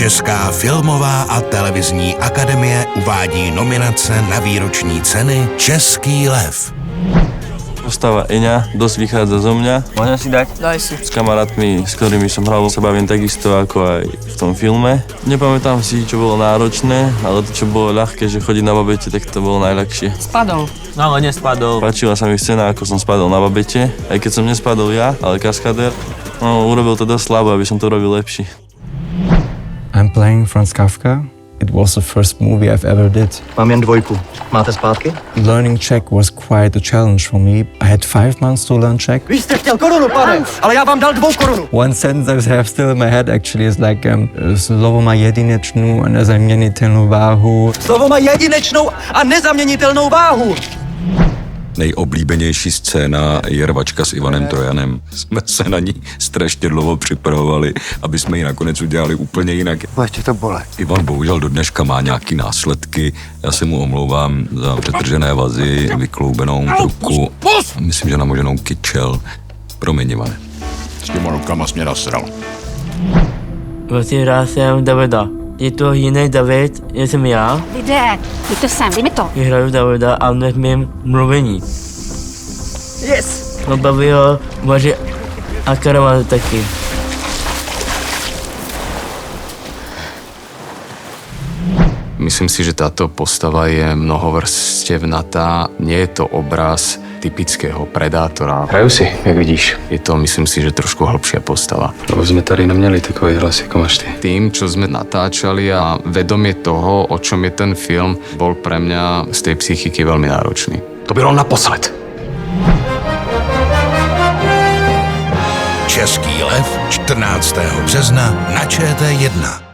Česká filmová a televizní akademie uvádí nominace na výroční ceny Český lev. Postava Eňa dosť vychádza zo mňa. Môžem si dať? Daj si. S kamarátmi, s ktorými som hral, sa bavím takisto ako aj v tom filme. Nepamätám si, čo bolo náročné, ale to, čo bolo ľahké, že chodiť na babete, tak to bolo najľahšie. Spadol. No, ale nespadol. Páčila sa mi scéna, ako som spadol na babete, aj keď som nespadol ja, ale kaskadér. No, urobil to dosť slabo, aby som to robil lepší. I'm playing Franz Kafka. It was the first movie I've ever did. Mám jen 2. Máte zpátky? Learning Czech was quite a challenge for me. I had 5 months to learn Czech. Vy jste chtěl korunu, pane, ale já vám dal 2 korun. One sentence I have still in my head actually is like slovo má jedinečnou a nezaměnitelnou váhu. Slovo má jedinečnou a nezaměnitelnou váhu. Nejoblíbenější scéna je rvačka s Ivanem Trojanem. Jsme se na ní strašně dlouho připravovali, aby jsme ji nakonec udělali úplně jinak. Ještě to bolí. Ivan bohužel do dneška má nějaký následky. Já se mu omlouvám za přetržené vazy, vykloubenou ruku. Myslím, že namoženou kyčel. Promiň, Ivane. S těma rukama jsi mě nasral. Vlastně hrál jsem Davida. Je to jiný David, jsem já. Lidé, pojďte sem, dej mi to. Hraju Davida a hned mým mluvení. Yes! No baví ho vaše a Karama taky. Myslím si, že táto postava je mnohovrstevnatá. Nie je to obraz typického predátora. Hraju si, jak vidíš. Je to, myslím si, že trošku hlbšia postava. Lebo jsme tady neměli takový hlas, jako máš ty. Tým, čo sme natáčali a vedomie toho, o čom je ten film, bol pre mňa z tej psychiky veľmi náročný. To bylo naposled. Český lev 14. března na ČT1.